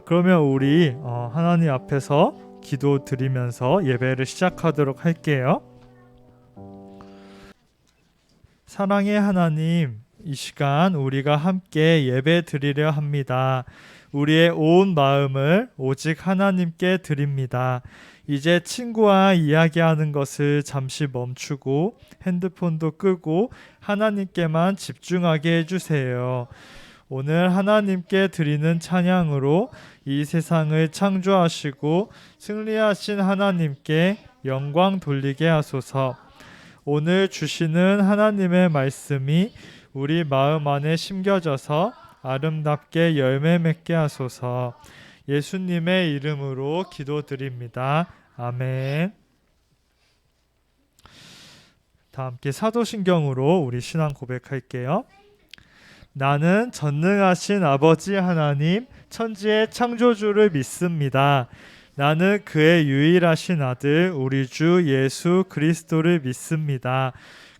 그러면 우리 하나님 앞에서 기도 드리면서 예배를 시작하도록 할게요. 사랑의 하나님, 이 시간 우리가 함께 예배 드리려 합니다. 우리의 온 마음을 오직 하나님께 드립니다. 이제 친구와 이야기하는 것을 잠시 멈추고 핸드폰도 끄고 하나님께만 집중하게 해주세요. 오늘 하나님께 드리는 찬양으로 이 세상을 창조하시고 승리하신 하나님께 영광 돌리게 하소서. 오늘 주시는 하나님의 말씀이 우리 마음 안에 심겨져서 아름답게 열매 맺게 하소서. 예수님의 이름으로 기도드립니다. 아멘. 다 함께 사도신경으로 우리 신앙 고백할게요. 나는 전능하신 아버지 하나님, 천지의 창조주를 믿습니다. 나는 그의 유일하신 아들 우리 주 예수 그리스도를 믿습니다.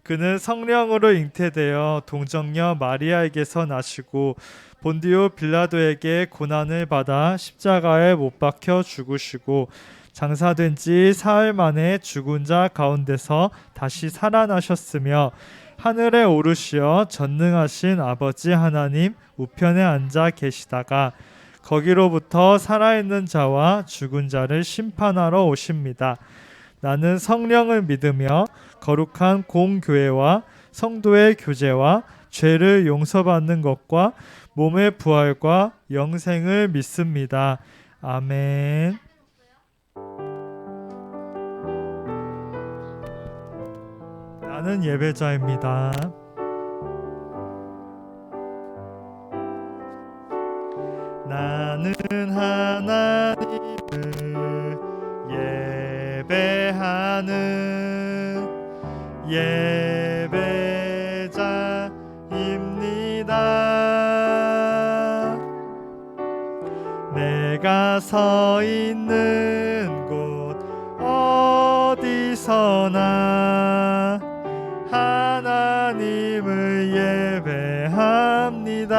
그는 성령으로 잉태되어 동정녀 마리아에게서 나시고 본디오 빌라도에게 고난을 받아 십자가에 못 박혀 죽으시고 장사된 지 사흘 만에 죽은 자 가운데서 다시 살아나셨으며 하늘에 오르시어 전능하신 아버지 하나님 우편에 앉아 계시다가 거기로부터 살아있는 자와 죽은 자를 심판하러 오십니다. 나는 성령을 믿으며 거룩한 공교회와 성도의 교제와 죄를 용서받는 것과 몸의 부활과 영생을 믿습니다. 아멘. 나는 예배자입니다. 나는 하나님을 예배하는 예배자입니다. 내가 서 있는 곳 어디서나 하나님을 예배합니다.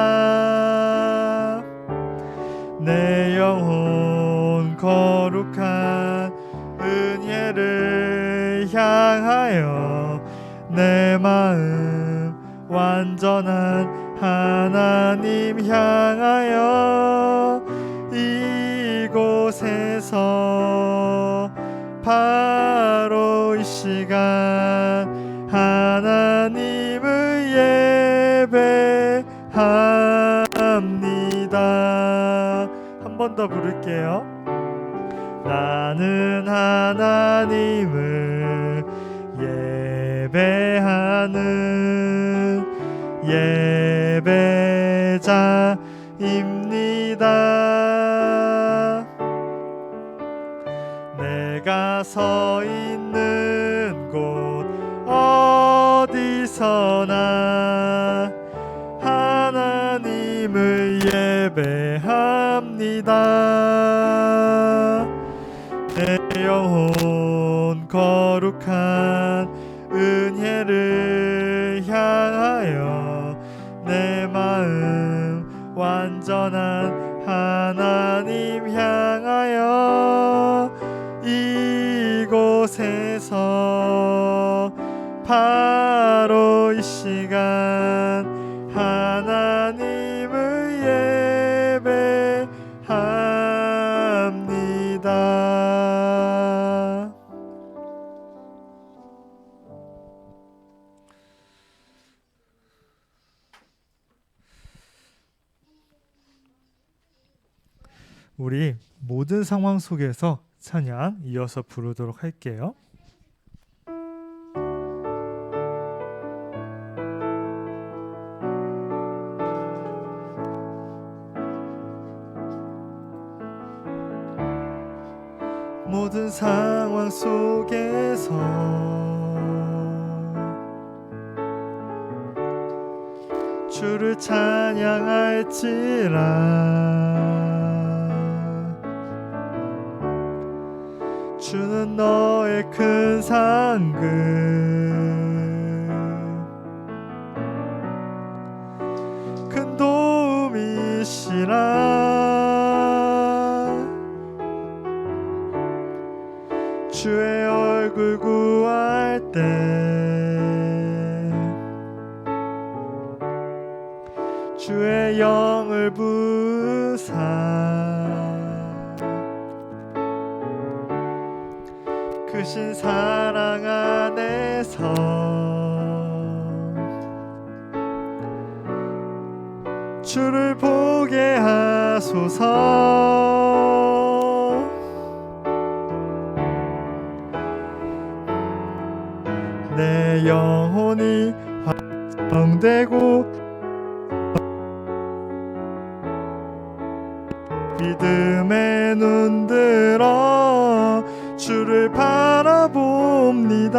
내 영혼 거룩한 은혜를 향하여 내 마음 완전한 하나님 향하여 이곳에서 바로 이 시간 하나님을 예배합니다. 한 번 더 부를게요. 나는 하나님을 예배하는 예배자입니다. 내가 서 있는 곳 어디서나 하나님을 예배합니다. 내 영혼 거룩한 은혜를 향하여 내 마음 완전한 하나님 향하여 이곳에서 바로 이 시간 하나님을 예배합니다. 우리 모든 상황 속에서 찬양 이어서 부르도록 할게요. 모든 상황 속에서 주를 찬양할지라. 주는 너의 큰 상급 큰 도움이시라. 주의 얼굴 구할 때 주의 영을 부사 크신 사랑 안에서 주를 보게 하소서. 내 영혼이 확정되고 믿음에 눈들어 주를 바라봅니다.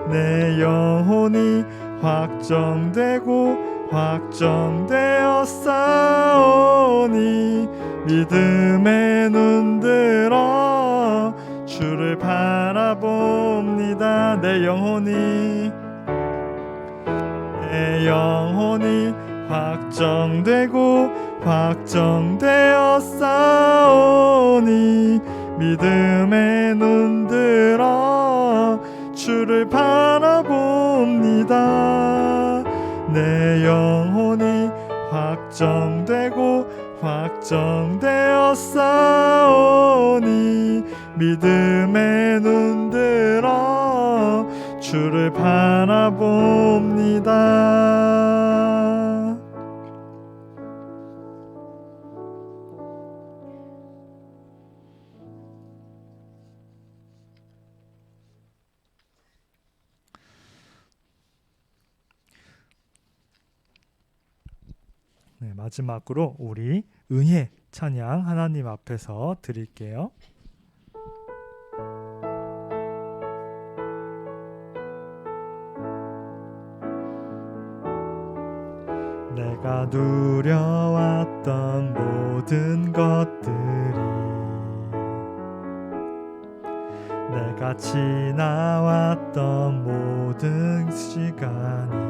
내 영혼이 확정되고 확정되어 싸우니 믿음에 눈들어 주를 바라봅니다. 내 영혼이 확정되고 확정되어 싸우니 믿음에 눈들어 주를 바라봅니다. 내 영혼이 확정되고 확정되어 싸우니 믿음에 눈들어 주를 바라봅니다. 네, 마지막으로 우리 은혜 찬양 하나님 앞에서 드릴게요. 내가 누려왔던 모든 것들이 내가 지나왔던 모든 시간이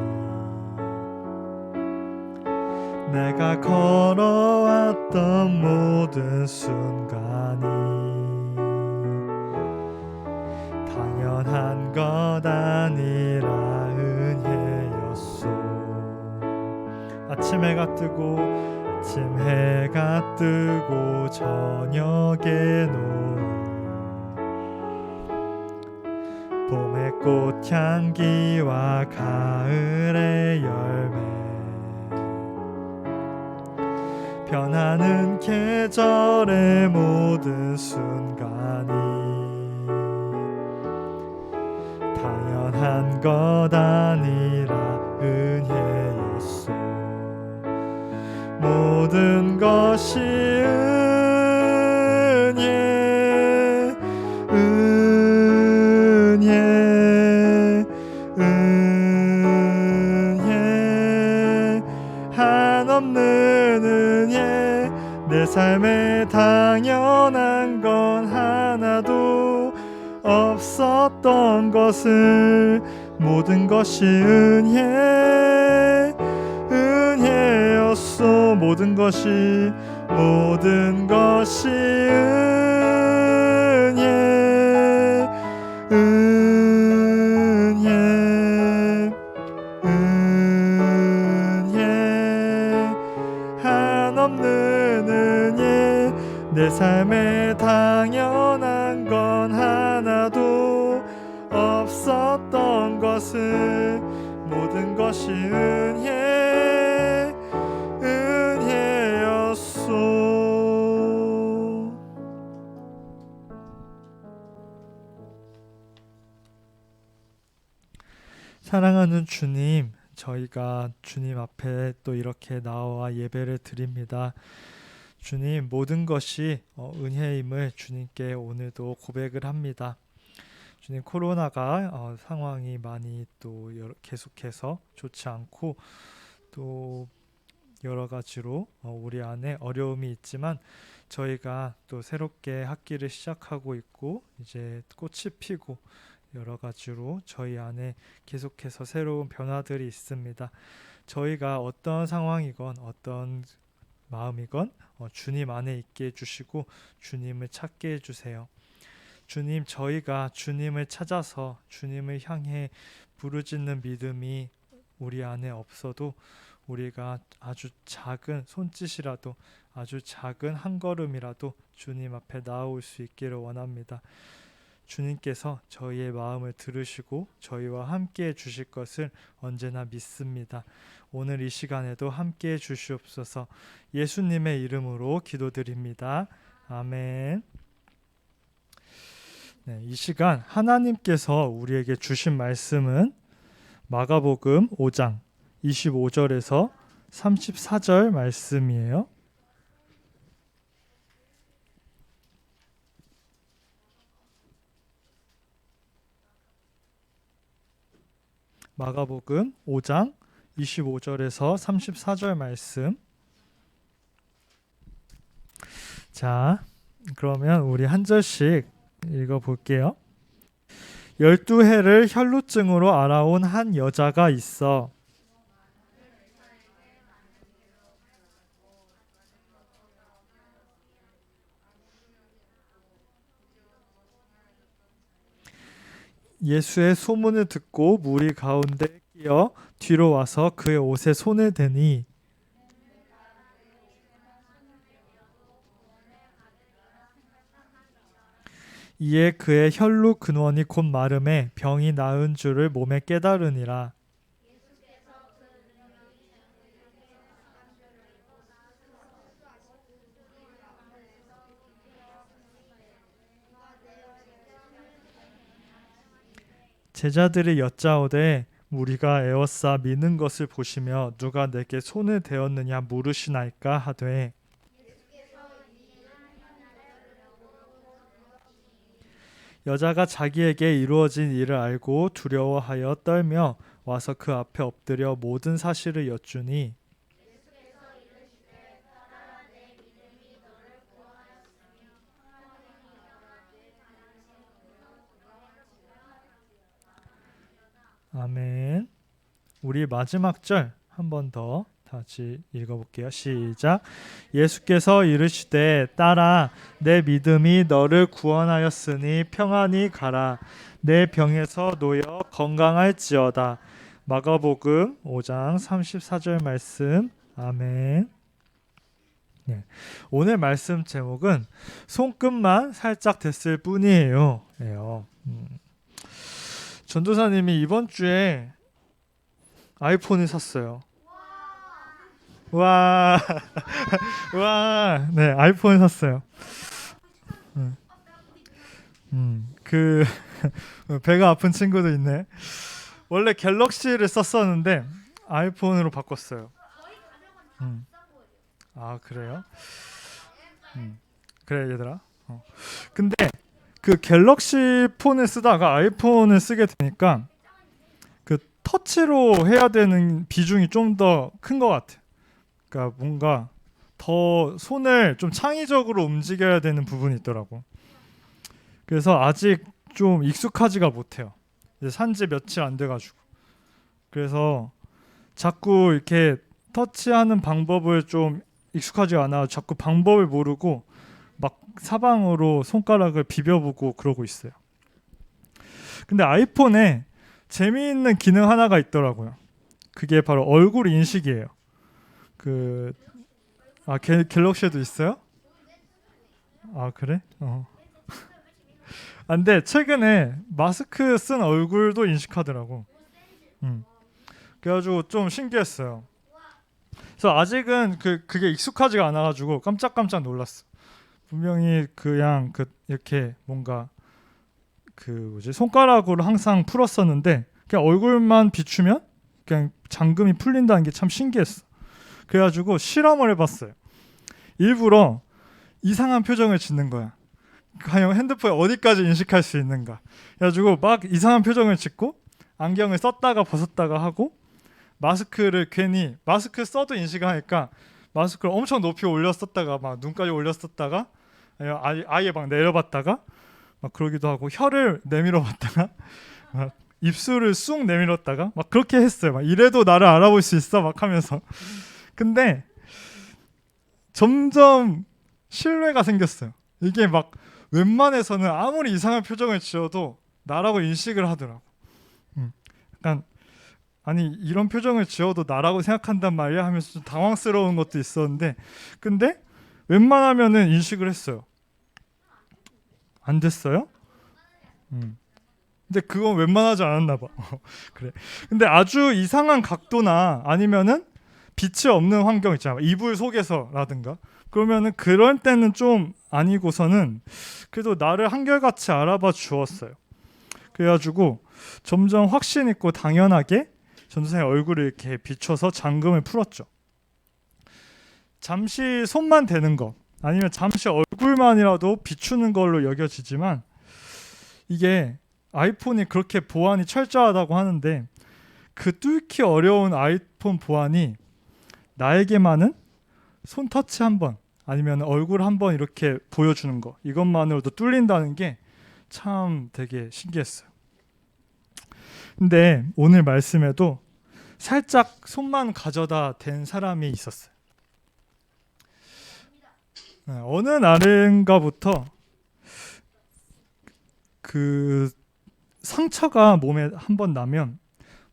내가 걸어왔던 모든 순간이 당연한 것 아니라 은혜였소. 아침 해가 뜨고 저녁에 노을 봄의 꽃향기와 가을의 열매 변하는 계절의 모든 순간이 당연한 것 아니라 은혜였소. 모든 것이 은혜 한없는 은혜 내 삶에 당연한 건 하나도 없었던 것을 모든 것이 은혜였소. 모든 것이 은혜 한없는 은혜 내 삶에 당연한 건 하나도 없었던 것을 모든 것이 은혜였소. 사랑하는 주님, 저희가 주님 앞에 또 이렇게 나와 예배를 드립니다. 주님, 모든 것이 은혜임을 주님께 오늘도 고백을 합니다. 주님, 코로나가 상황이 많이 또 계속해서 좋지 않고 또 여러 가지로 우리 안에 어려움이 있지만 저희가 또 새롭게 학기를 시작하고 있고 이제 꽃이 피고 여러 가지로 저희 안에 계속해서 새로운 변화들이 있습니다. 저희가 어떤 상황이건 어떤 마음이건 주님 안에 있게 해주시고 주님을 찾게 해주세요. 주님, 저희가 주님을 찾아서 주님을 향해 부르짖는 믿음이 우리 안에 없어도 우리가 아주 작은 손짓이라도, 아주 작은 한 걸음이라도 주님 앞에 나아올 수 있기를 원합니다. 주님께서 저희의 마음을 들으시고 저희와 함께해 주실 것을 언제나 믿습니다. 오늘 이 시간에도 함께해 주시옵소서. 예수님의 이름으로 기도드립니다. 아멘. 네, 이 시간 하나님께서 우리에게 주신 말씀은 마가복음 5장 25절에서 34절 말씀이에요. 마가복음 5장 25절에서 34절 말씀. 자, 그러면 우리 한 절씩 읽어볼게요. 12해를 혈루증으로 앓아온 한 여자가 있어 예수의 소문을 듣고 무리 가운데 끼어 뒤로 와서 그의 옷에 손을 대니 이에 그의 혈루 근원이 곧 마름에 병이 나은 줄을 몸에 깨달으니라. 제자들이 여짜오되 무리가 에워싸 미는 것을 보시며 누가 내게 손을 대었느냐 물으시나이까 하되 여자가 자기에게 이루어진 일을 알고 두려워하여 떨며 와서 그 앞에 엎드려 모든 사실을 여쭈니 아멘. 우리 마지막 절 한 번 더 다시 읽어볼게요. 시작. 예수께서 이르시되 딸아 내 믿음이 너를 구원하였으니 평안히 가라. 내 병에서 놓여 건강할지어다. 마가복음 5장 34절 말씀. 아멘. 네. 오늘 말씀 제목은 손끝만 살짝 됐을 뿐이에요. 전도사님이 이번 주에 아이폰을 샀어요. 와, 와, 네, 아이폰을 샀어요. 그 배가 아픈 친구도 있네. 원래 갤럭시를 썼었는데 아이폰으로 바꿨어요. 아, 그래요? 그래 얘들아. 근데 그 갤럭시 폰을 쓰다가 아이폰을 쓰게 되니까 그 터치로 해야 되는 비중이 좀 더 큰 것 같아. 그러니까 뭔가 더 손을 좀 창의적으로 움직여야 되는 부분이 있더라고. 그래서 아직 좀 익숙하지가 못해요. 산지 며칠 안 돼가지고. 그래서 자꾸 이렇게 터치하는 방법을 좀 익숙하지 않아. 자꾸 방법을 모르고 막 사방으로 손가락을 비벼보고 그러고 있어요. 근데 아이폰에 재미있는 기능 하나가 있더라고요. 그게 바로 얼굴 인식이에요. 갤럭시에도 있어요? 아, 그래? 근데 최근에 마스크 쓴 얼굴도 인식하더라고. 그래가지고 좀 신기했어요. 그래서 아직은 그게 익숙하지가 않아가지고 깜짝깜짝 놀랐어. 분명히 그냥 이렇게 뭔가 손가락으로 항상 풀었었는데 그냥 얼굴만 비추면 그냥 잠금이 풀린다는 게 참 신기했어. 그래가지고 실험을 해봤어요. 일부러 이상한 표정을 짓는 거야. 과연 핸드폰에 어디까지 인식할 수 있는가. 그래가지고 막 이상한 표정을 짓고 안경을 썼다가 벗었다가 하고 마스크를 괜히 마스크 써도 인식하니까 마스크를 엄청 높이 올렸었다가 막 눈까지 올렸었다가 아예 막 내려봤다가 막 그러기도 하고 혀를 내밀어 봤다가 입술을 쑥 내밀었다가 막 그렇게 했어요. 막 이래도 나를 알아볼 수 있어 막 하면서. 근데 점점 신뢰가 생겼어요. 이게 막 웬만해서는 아무리 이상한 표정을 지어도 나라고 인식을 하더라고. 약간 아니 이런 표정을 지어도 나라고 생각한단 말이야 하면서 좀 당황스러운 것도 있었는데, 근데 웬만하면은 인식을 했어요. 안 됐어요? 근데 그건 웬만하지 않았나 봐. 그래. 근데 아주 이상한 각도나 아니면은 빛이 없는 환경 있잖아. 이불 속에서라든가. 그러면은 그럴 때는 좀 아니고서는 그래도 나를 한결같이 알아봐 주었어요. 그래가지고 점점 확신 있고 당연하게 전도사의 얼굴을 이렇게 비춰서 잠금을 풀었죠. 잠시 손만 대는 거 아니면 잠시 얼굴만이라도 비추는 걸로 여겨지지만, 이게 아이폰이 그렇게 보안이 철저하다고 하는데 그 뚫기 어려운 아이폰 보안이 나에게만은 손 터치 한 번 아니면 얼굴 한 번 이렇게 보여주는 거, 이것만으로도 뚫린다는 게 참 되게 신기했어요. 근데 오늘 말씀에도 살짝 손만 가져다 댄 사람이 있었어요. 어느 날인가부터 그 상처가 몸에 한 번 나면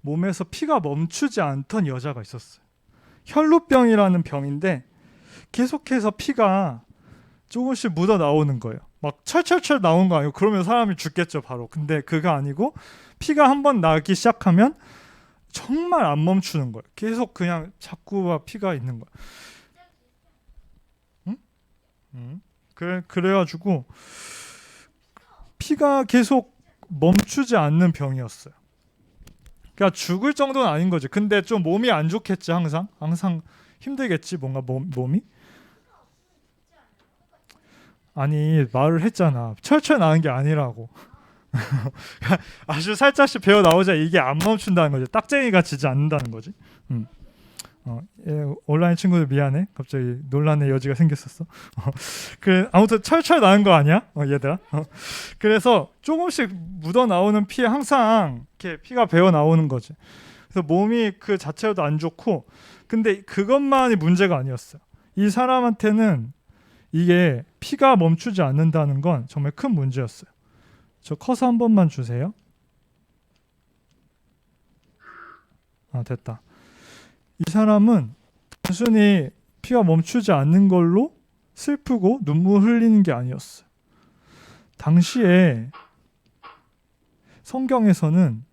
몸에서 피가 멈추지 않던 여자가 있었어요. 혈루병이라는 병인데 계속해서 피가 조금씩 묻어 나오는 거예요. 막 철철철 나온 거 아니고, 그러면 사람이 죽겠죠 바로. 근데 그거 아니고 피가 한 번 나기 시작하면 정말 안 멈추는 거예요. 계속 그냥 자꾸 피가 있는 거예요. 그래가지고 피가 계속 멈추지 않는 병이었어요. 그러니까 죽을 정도는 아닌 거지. 근데 좀 몸이 안 좋겠지. 항상 힘들겠지. 뭔가 몸이. 아니 말을 했잖아. 철철 나는 게 아니라고. 아주 살짝씩 배어 나오자 이게 안 멈춘다는 거지. 딱쟁이가 지지 않는다는 거지. 온라인 친구들 미안해. 갑자기 논란의 여지가 생겼었어. 아무튼 철철 나는 거 아니야? 얘들아. 그래서 조금씩 묻어 나오는 피에 항상 이렇게 피가 배어 나오는 거지. 그래서 몸이 그 자체로도 안 좋고, 근데 그것만이 문제가 아니었어요. 이 사람한테는 이게 피가 멈추지 않는다는 건 정말 큰 문제였어요. 저 커서 한 번만 주세요. 됐다. 이 사람은 단순히 피가 멈추지 않는 걸로 슬프고 눈물 흘리는 게 아니었어요. 당시에 성경에서는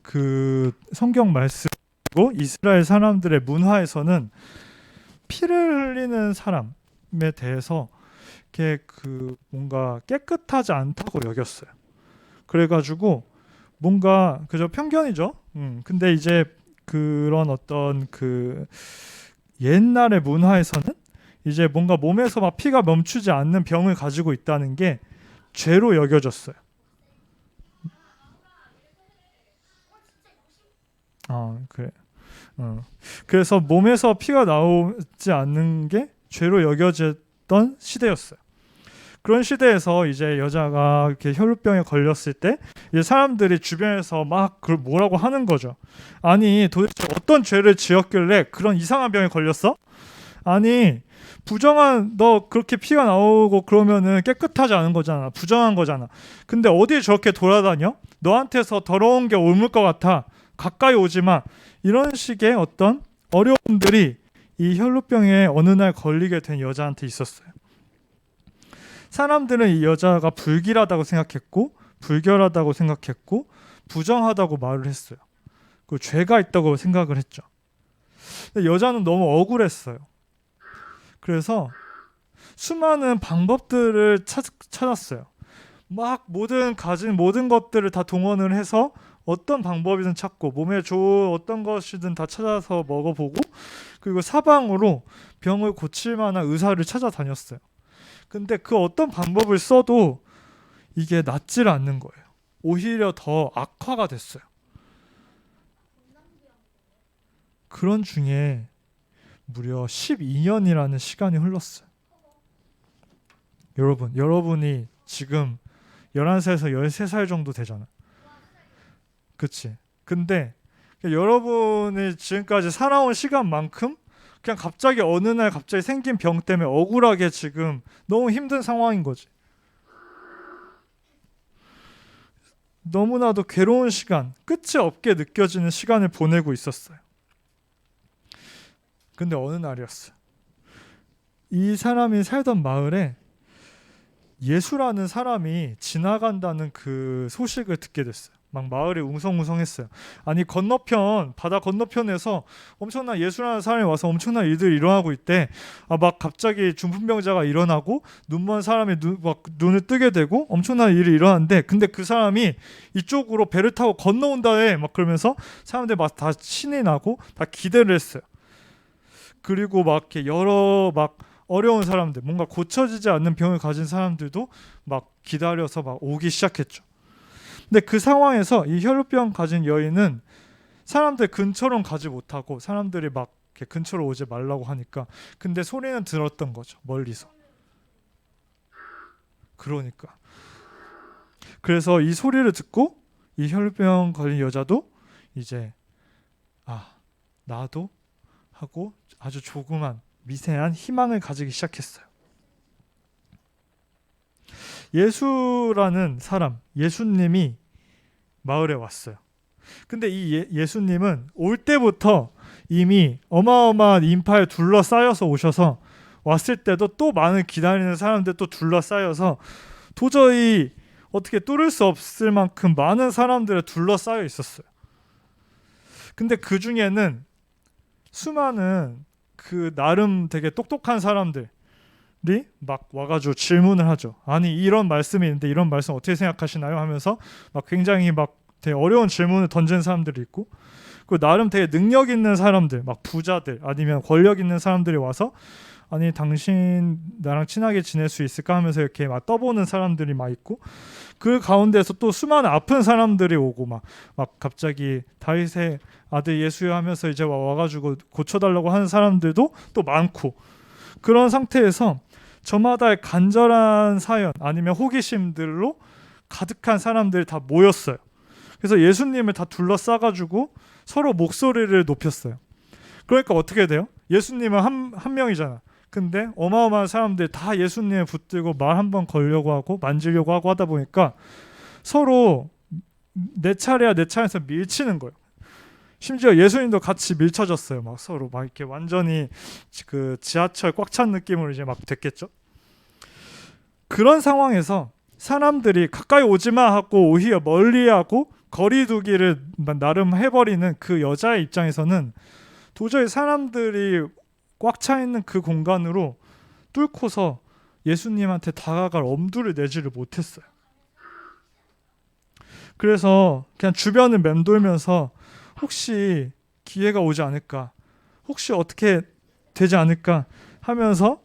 그 성경 말씀이고 이스라엘 사람들의 문화에서는 피를 흘리는 사람에 대해서 이렇게 그 뭔가 깨끗하지 않다고 여겼어요. 그래가지고 뭔가 그저 편견이죠. 근데 이제 그런 어떤 그 옛날의 문화에서는 이제 뭔가 몸에서 막 피가 멈추지 않는 병을 가지고 있다는 게 죄로 여겨졌어요. 그래. 그래서 몸에서 피가 나오지 않는 게 죄로 여겨졌던 시대였어요. 그런 시대에서 이제 여자가 이렇게 혈루병에 걸렸을 때 이제 사람들이 주변에서 막 그걸 뭐라고 하는 거죠. 아니 도대체 어떤 죄를 지었길래 그런 이상한 병에 걸렸어? 아니 부정한, 너 그렇게 피가 나오고 그러면은 깨끗하지 않은 거잖아. 부정한 거잖아. 근데 어디 저렇게 돌아다녀? 너한테서 더러운 게 옮을 것 같아. 가까이 오지 마. 이런 식의 어떤 어려움들이 이 혈루병에 어느 날 걸리게 된 여자한테 있었어요. 사람들은 이 여자가 불길하다고 생각했고 불결하다고 생각했고 부정하다고 말을 했어요. 그 죄가 있다고 생각을 했죠. 근데 여자는 너무 억울했어요. 그래서 수많은 방법들을 찾았어요. 막 가진 모든 것들을 다 동원을 해서 어떤 방법이든 찾고 몸에 좋은 어떤 것이든 다 찾아서 먹어보고, 그리고 사방으로 병을 고칠 만한 의사를 찾아다녔어요. 근데 그 어떤 방법을 써도 이게 낫질 않는 거예요. 오히려 더 악화가 됐어요. 그런 중에 무려 12년이라는 시간이 흘렀어요. 여러분이 지금 11살에서 13살 정도 되잖아. 그치? 근데 여러분이 지금까지 살아온 시간만큼 그냥 갑자기 어느 날 갑자기 생긴 병 때문에 억울하게 지금 너무 힘든 상황인 거지. 너무나도 괴로운 시간, 끝이 없게 느껴지는 시간을 보내고 있었어요. 근데 어느 날이었어요. 이 사람이 살던 마을에 예수라는 사람이 지나간다는 그 소식을 듣게 됐어요. 막 마을이 웅성웅성했어요. 아니 건너편, 바다 건너편에서 엄청난 예수라는 사람이 와서 엄청난 일들이 일어나고 있대. 막 갑자기 중풍병자가 일어나고 눈먼 사람이 막 눈을 뜨게 되고 엄청난 일이 일어났는데, 근데 그 사람이 이쪽으로 배를 타고 건너온다에 막 그러면서 사람들 막 다 신이 나고 다 기대를 했어요. 그리고 막 이렇게 여러 막 어려운 사람들, 뭔가 고쳐지지 않는 병을 가진 사람들도 막 기다려서 막 오기 시작했죠. 근데 그 상황에서 이 혈루병 가진 여인은 사람들 근처로 가지 못하고 사람들이 막 이렇게 근처로 오지 말라고 하니까, 근데 소리는 들었던 거죠, 멀리서. 그러니까 그래서 이 소리를 듣고 이 혈루병 걸린 여자도 이제 나도 하고 아주 조그만 미세한 희망을 가지기 시작했어요. 예수라는 사람, 예수님이 마을에 왔어요. 근데 이 예수님은 올 때부터 이미 어마어마한 인파에 둘러싸여서 오셔서, 왔을 때도 또 많은 기다리는 사람들 또 둘러싸여서 도저히 어떻게 뚫을 수 없을 만큼 많은 사람들에 둘러싸여 있었어요. 근데 그 중에는 수많은 그 나름 되게 똑똑한 사람들이 막 와가지고 질문을 하죠. 아니 이런 말씀이 있는데 이런 말씀 어떻게 생각하시나요? 하면서 막 굉장히 막 되게 어려운 질문을 던지는 사람들이 있고, 그 나름 되게 능력 있는 사람들, 막 부자들 아니면 권력 있는 사람들이 와서 아니 당신 나랑 친하게 지낼 수 있을까 하면서 이렇게 막 떠보는 사람들이 막 있고, 그 가운데서 또 수많은 아픈 사람들이 오고 막 갑자기 다윗의 아들 예수여 하면서 이제 와가지고 고쳐달라고 하는 사람들도 또 많고, 그런 상태에서 저마다의 간절한 사연 아니면 호기심들로 가득한 사람들이 다 모였어요. 그래서 예수님을 다 둘러싸가지고 서로 목소리를 높였어요. 그러니까 어떻게 돼요? 예수님은 한 명이잖아. 근데 어마어마한 사람들이 다 예수님을 붙들고 말 한번 걸려고 하고 만지려고 하고 하다 보니까 서로 내 차례야 내 차례에서 밀치는 거예요. 심지어 예수님도 같이 밀쳐졌어요. 막 서로 막 이렇게 완전히 그 지하철 꽉 찬 느낌으로 이제 막 됐겠죠. 그런 상황에서 사람들이 가까이 오지마 하고 오히려 멀리하고 거리두기를 나름 해버리는 그 여자의 입장에서는 도저히 사람들이 꽉 차 있는 그 공간으로 뚫고서 예수님한테 다가갈 엄두를 내지를 못했어요. 그래서 그냥 주변을 맴돌면서 혹시 기회가 오지 않을까, 혹시 어떻게 되지 않을까 하면서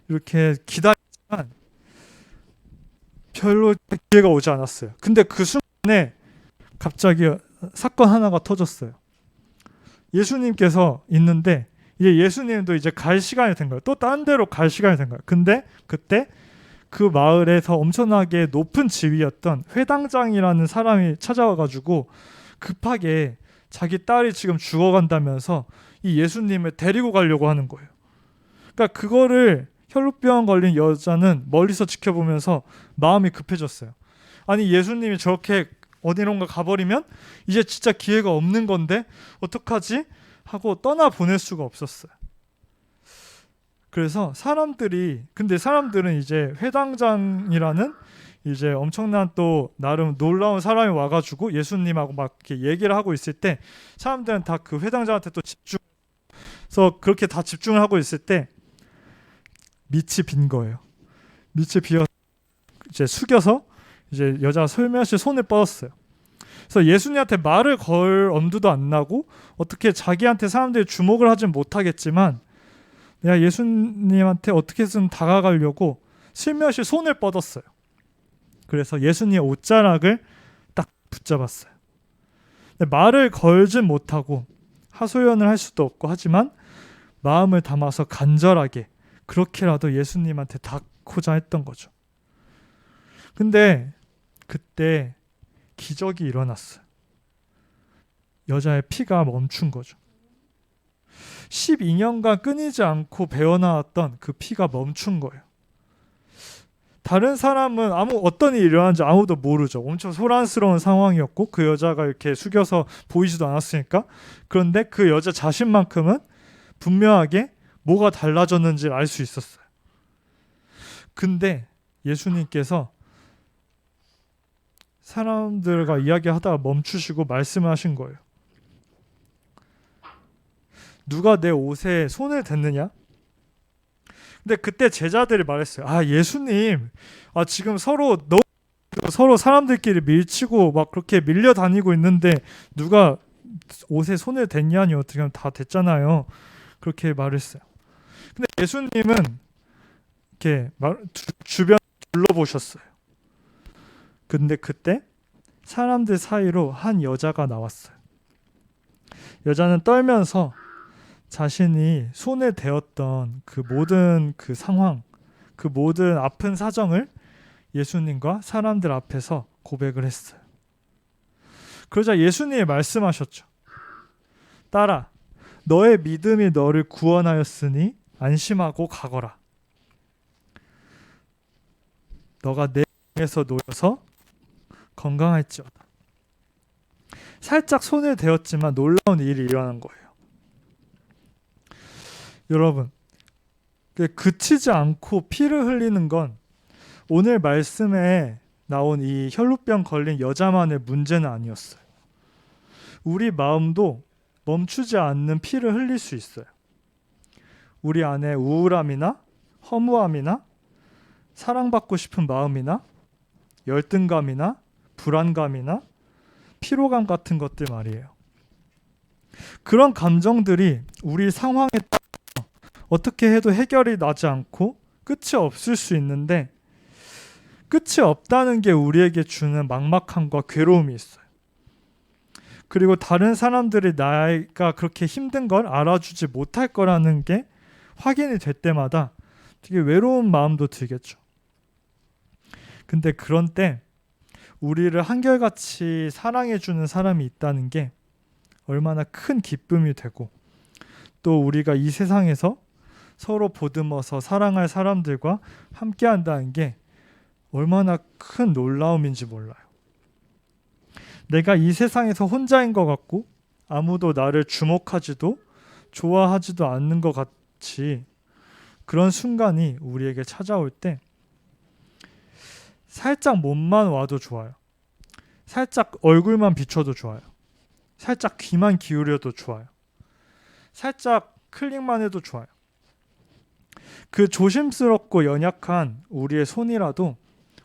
이렇게 기다렸지만 별로 기회가 오지 않았어요. 근데 그 순간에 갑자기 사건 하나가 터졌어요. 예수님께서 있는데 이제 예수님도 이제 갈 시간이 된 거예요. 또 딴 데로 갈 시간이 된 거예요. 근데 그때 그 마을에서 엄청나게 높은 지위였던 회당장이라는 사람이 찾아와가지고 급하게 자기 딸이 지금 죽어간다면서 이 예수님을 데리고 가려고 하는 거예요. 그러니까 그거를 혈루병 걸린 여자는 멀리서 지켜보면서 마음이 급해졌어요. 아니 예수님이 저렇게 어디론가 가버리면 이제 진짜 기회가 없는 건데 어떡하지? 하고 떠나 보낼 수가 없었어요. 그래서 근데 사람들은 이제 회당장이라는 이제 엄청난 또 나름 놀라운 사람이 와가지고 예수님하고 막 이렇게 얘기를 하고 있을 때 사람들은 다 그 회당장한테 또 집중해서 그렇게 다 집중을 하고 있을 때 밑이 빈 거예요. 밑이 비어 이제 숙여서 이제 여자가 설며시 손을 뻗었어요. 그래서 예수님한테 말을 걸 엄두도 안 나고 어떻게 자기한테 사람들이 주목을 하진 못하겠지만 내가 예수님한테 어떻게든 다가가려고 슬며시 손을 뻗었어요. 그래서 예수님의 옷자락을 딱 붙잡았어요. 말을 걸진 못하고 하소연을 할 수도 없고 하지만 마음을 담아서 간절하게 그렇게라도 예수님한테 닿고자 했던 거죠. 근데 그때 기적이 일어났어요. 여자의 피가 멈춘 거죠. 12년간 끊이지 않고 배어나왔던 그 피가 멈춘 거예요. 다른 사람은 어떤 일이 일어났는지 아무도 모르죠. 엄청 소란스러운 상황이었고 그 여자가 이렇게 숙여서 보이지도 않았으니까. 그런데 그 여자 자신만큼은 분명하게 뭐가 달라졌는지 알 수 있었어요. 근데 예수님께서 사람들과 이야기하다가 멈추시고 말씀하신 거예요. 누가 내 옷에 손을 댔느냐? 근데 그때 제자들이 말했어요. 예수님, 지금 서로 사람들끼리 밀치고 막 그렇게 밀려 다니고 있는데 누가 옷에 손을 댔냐니 어떻게 하면 다 됐잖아요. 그렇게 말했어요. 근데 예수님은 이렇게 주변 둘러보셨어요. 근데 그때 사람들 사이로 한 여자가 나왔어요. 여자는 떨면서 자신이 손에 대었던 그 모든 그 상황, 그 모든 아픈 사정을 예수님과 사람들 앞에서 고백을 했어요. 그러자 예수님이 말씀하셨죠. 딸아, 너의 믿음이 너를 구원하였으니 안심하고 가거라. 너가 내 병에서 놓여서 건강할지어다. 살짝 손을 대었지만 놀라운 일이 일어난 거예요. 여러분, 그치지 않고 피를 흘리는 건 오늘 말씀에 나온 이 혈루병 걸린 여자만의 문제는 아니었어요. 우리 마음도 멈추지 않는 피를 흘릴 수 있어요. 우리 안에 우울함이나 허무함이나 사랑받고 싶은 마음이나 열등감이나 불안감이나 피로감 같은 것들 말이에요. 그런 감정들이 우리 상황에 따라 어떻게 해도 해결이 나지 않고 끝이 없을 수 있는데 끝이 없다는 게 우리에게 주는 막막함과 괴로움이 있어요. 그리고 다른 사람들이 나가 그렇게 힘든 걸 알아주지 못할 거라는 게 확인이 될 때마다 되게 외로운 마음도 들겠죠. 근데 그런 때 우리를 한결같이 사랑해주는 사람이 있다는 게 얼마나 큰 기쁨이 되고 또 우리가 이 세상에서 서로 보듬어서 사랑할 사람들과 함께 한다는 게 얼마나 큰 놀라움인지 몰라요. 내가 이 세상에서 혼자인 것 같고 아무도 나를 주목하지도 좋아하지도 않는 것 같이 그런 순간이 우리에게 찾아올 때 살짝 몸만 와도 좋아요. 살짝 얼굴만 비춰도 좋아요. 살짝 귀만 기울여도 좋아요. 살짝 클릭만 해도 좋아요. 그 조심스럽고 연약한 우리의 손이라도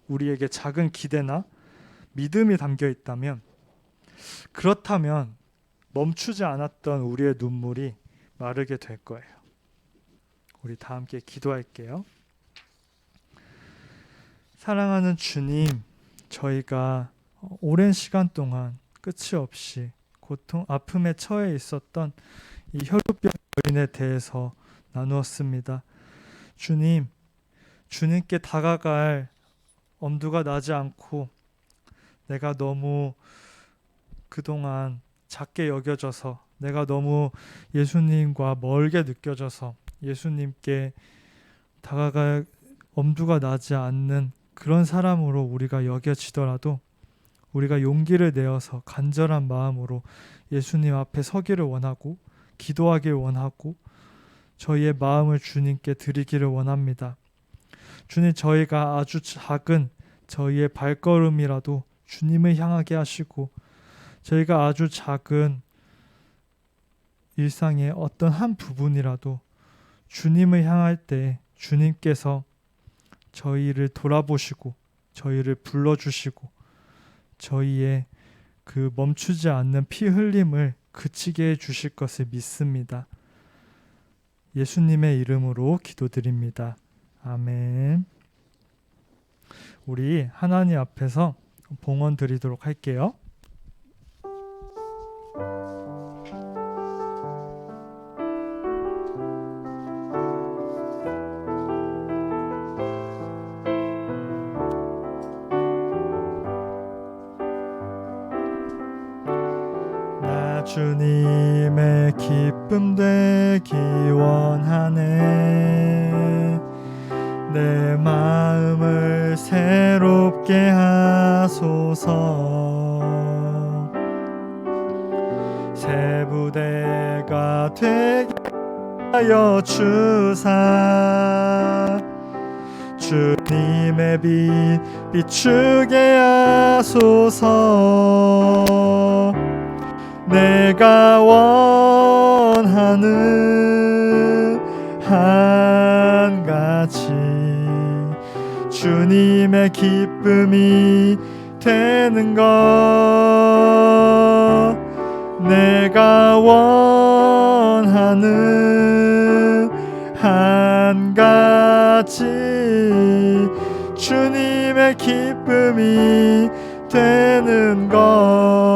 우리에게 작은 기대나 믿음이 담겨 있다면 그렇다면 멈추지 않았던 우리의 눈물이 마르게 될 거예요. 우리 다 함께 기도할게요. 사랑하는 주님, 저희가 오랜 시간 동안 끝이 없이 고통, 아픔에 처해 있었던 이 혈루병 여인에 대해서 나누었습니다. 주님, 주님께 다가갈 엄두가 나지 않고 내가 너무 그동안 작게 여겨져서 내가 너무 예수님과 멀게 느껴져서 예수님께 다가갈 엄두가 나지 않는 그런 사람으로 우리가 여겨지더라도 우리가 용기를 내어서 간절한 마음으로 예수님 앞에 서기를 원하고 기도하길 원하고 저희의 마음을 주님께 드리기를 원합니다. 주님, 저희가 아주 작은 저희의 발걸음이라도 주님을 향하게 하시고 저희가 아주 작은 일상의 어떤 한 부분이라도 주님을 향할 때 주님께서 저희를 돌아보시고 저희를 불러주시고 저희의 그 멈추지 않는 피 흘림을 그치게 해주실 것을 믿습니다. 예수님의 이름으로 기도드립니다. 아멘. 우리 하나님 앞에서 봉헌 드리도록 할게요. 나 주님의 기쁨 되기 원하네. 내 마음을 마음을 새롭게 하소서. 새 부대가 되게 하여 주사 주님의 빛 비추게 하소서. 내가 원하는 한 가지 주님의 기쁨이 되는 것. 내가 원하는 한 가지 주님의 기쁨이 되는 것.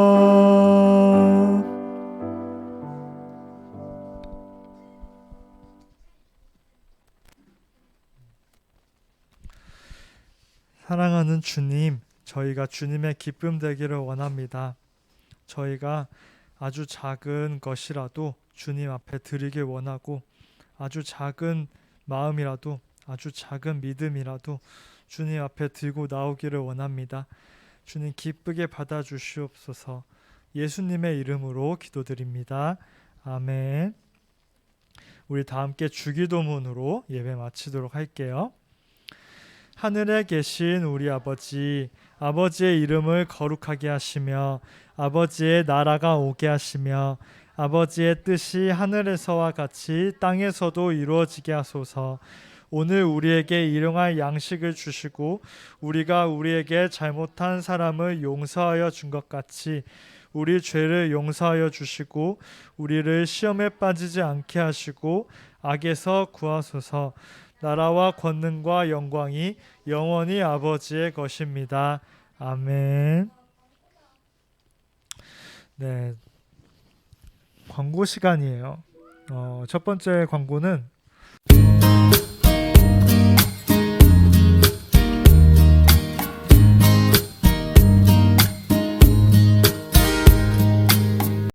사랑하는 주님, 저희가 주님의 기쁨 되기를 원합니다. 저희가 아주 작은 것이라도 주님 앞에 드리길 원하고, 아주 작은 마음이라도, 아주 작은 믿음이라도 주님 앞에 들고 나오기를 원합니다. 주님 기쁘게 받아주시옵소서. 예수님의 이름으로 기도드립니다. 아멘. 우리 다 함께 주기도문으로 예배 마치도록 할게요. 하늘에 계신 우리 아버지, 아버지의 이름을 거룩하게 하시며 아버지의 나라가 오게 하시며 아버지의 뜻이 하늘에서와 같이 땅에서도 이루어지게 하소서. 오늘 우리에게 일용할 양식을 주시고 우리가 우리에게 잘못한 사람을 용서하여 준 것 같이 우리 죄를 용서하여 주시고 우리를 시험에 빠지지 않게 하시고 악에서 구하소서. 나라와 권능과 영광이 영원히 아버지의 것입니다. 아멘. 네, 광고 시간이에요. 첫 번째 광고는